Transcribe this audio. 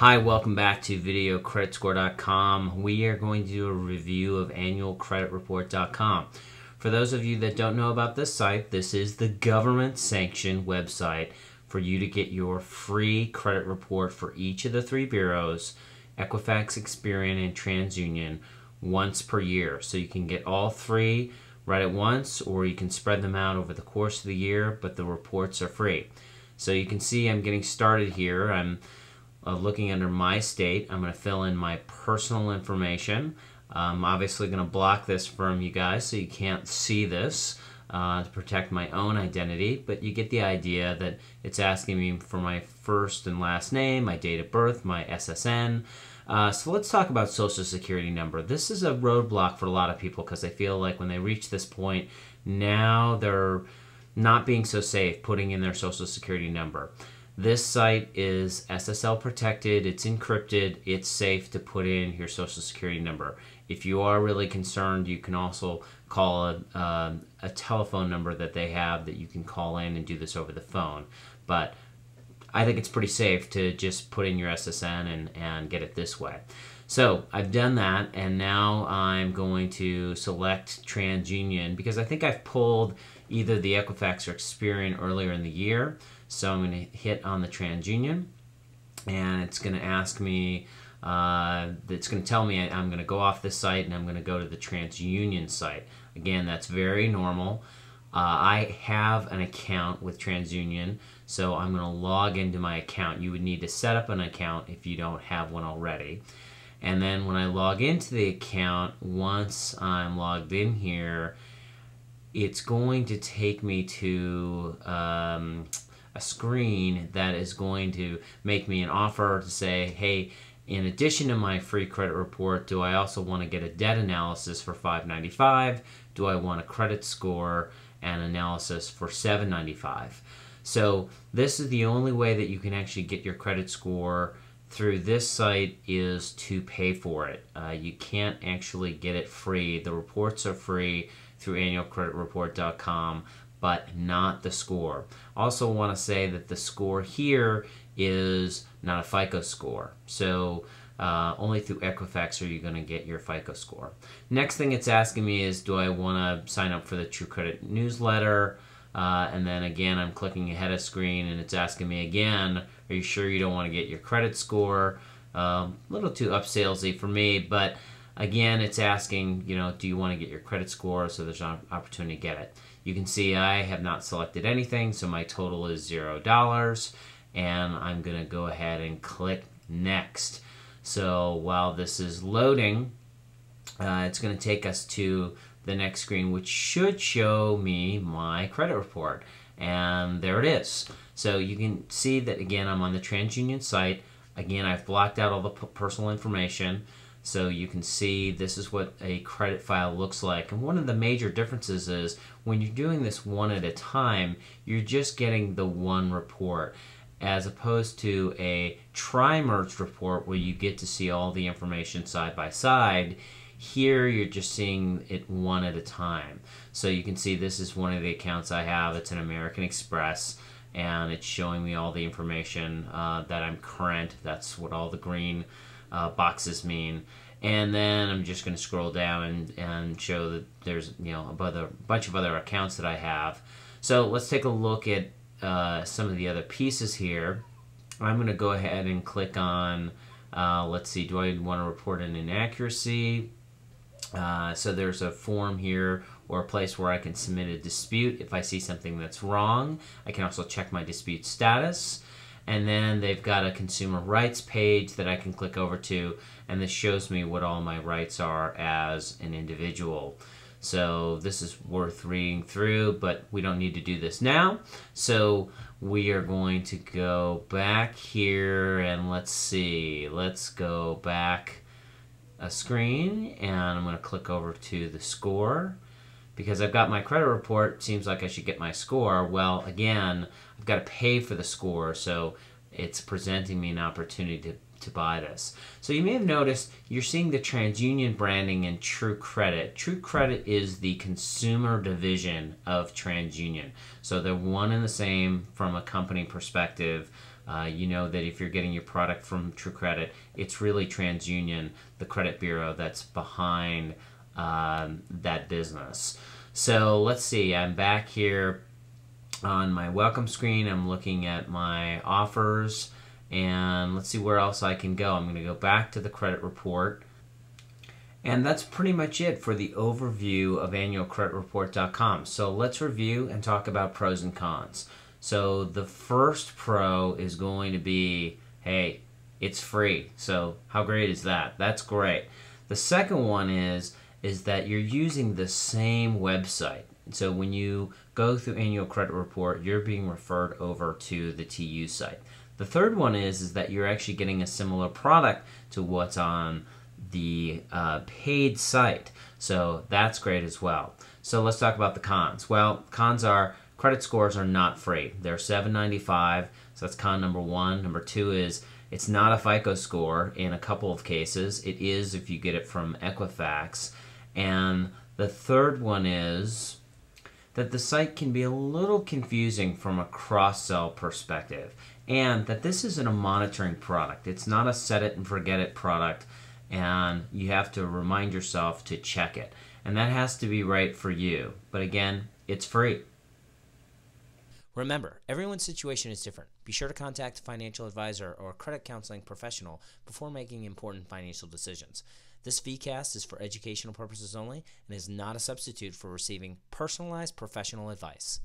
Hi, welcome back to VideoCreditScore.com. We are going to do a review of AnnualCreditReport.com. For those of you that don't know about this site, this is the government-sanctioned website for you to get your free credit report for each of the three bureaus, Equifax, Experian, and TransUnion, once per year. So you can get all three right at once, or you can spread them out over the course of the year, but the reports are free. So you can see I'm getting started here. I'm looking under my state. I'm going to fill in my personal information. I'm obviously going to block this from you guys so you can't see this to protect my own identity, but you get the idea that it's asking me for my first and last name, my date of birth, my SSN. So let's talk about Social Security number. This is a roadblock for a lot of people because they feel like when they reach this point, now they're not being so safe putting in their Social Security number. This site is SSL protected, it's encrypted, it's safe to put in your Social Security number. If you are really concerned, you can also call a telephone number that they have that you can call in and do this over the phone. But I think it's pretty safe to just put in your SSN and get it this way. So I've done that, and now I'm going to select TransUnion because I think I've pulled either the Equifax or Experian earlier in the year. So I'm going to hit on the TransUnion, and it's going to ask me, it's going to tell me I'm going to go off this site and I'm going to go to the TransUnion site. Again, that's very normal. I have an account with TransUnion, so I'm going to log into my account. You would need to set up an account if you don't have one already. And then when I log into the account, once I'm logged in here, it's going to take me to a screen that is going to make me an offer to say, hey, in addition to my free credit report, do I also want to get a debt analysis for $595? Do I want a credit score and analysis for $795? So this is the only way that you can actually get your credit score through this site is to pay for it. You can't actually get it free. The reports are free through AnnualCreditReport.com, but not the score. Also want to say that the score here is not a FICO score. So only through Equifax are you going to get your FICO score. Next thing it's asking me is, do I want to sign up for the True Credit newsletter? And then again, I'm clicking ahead of screen and it's asking me again, are you sure you don't want to get your credit score? A little too up-salesy for me, but again, it's asking, do you want to get your credit score? So there's an opportunity to get it. You can see I have not selected anything, so my total is $0, and I'm going to go ahead and click Next. So while this is loading, it's going to take us to the next screen, which should show me my credit report. And there it is. So you can see that, again, I'm on the TransUnion site. Again, I've blocked out all the personal information. So you can see this is what a credit file looks like. And one of the major differences is when you're doing this one at a time, you're just getting the one report, as opposed to a tri-merged report where you get to see all the information side by side. Here you're just seeing it one at a time. So you can see this is one of the accounts I have. It's an American Express, and it's showing me all the information that I'm current. That's what all the green boxes mean. And then I'm just going to scroll down and show that there's a bunch of other accounts that I have. So let's take a look at some of the other pieces here. I'm going to go ahead and click on, let's see, do I want to report an inaccuracy? So there's a form here or a place where I can submit a dispute if I see something that's wrong. I can also check my dispute status. And then they've got a consumer rights page that I can click over to, and this shows me what all my rights are as an individual. So this is worth reading through, but we don't need to do this now. So we are going to go back here, and let's see. Let's go back a screen, and I'm going to click over to the score. Because I've got my credit report, seems like I should get my score. Well, again, I've got to pay for the score, so it's presenting me an opportunity to buy this. So you may have noticed you're seeing the TransUnion branding in True Credit. True Credit is the consumer division of TransUnion. So they're one and the same from a company perspective, You know that if you're getting your product from True Credit, it's really TransUnion, the credit bureau, that's behind that business. So let's see, I'm back here on my welcome screen. I'm looking at my offers, and let's see where else I can go. I'm going to go back to the credit report. And that's pretty much it for the overview of annualcreditreport.com. So let's review and talk about pros and cons. So the first pro is going to be, hey, it's free. So how great is that? That's great. The second one is that you're using the same website. So when you go through Annual Credit Report, you're being referred over to the TU site. The third one is that you're actually getting a similar product to what's on the paid site. So that's great as well. So let's talk about the cons. Well, cons are credit scores are not free. They're $7.95, so that's con number one. Number two is it's not a FICO score in a couple of cases. It is if you get it from Equifax. And the third one is that the site can be a little confusing from a cross-sell perspective, and that this isn't a monitoring product. It's not a set it and forget it product, and you have to remind yourself to check it. And that has to be right for you. But again, it's free. Remember, everyone's situation is different. Be sure to contact a financial advisor or a credit counseling professional before making important financial decisions. This VCast is for educational purposes only and is not a substitute for receiving personalized professional advice.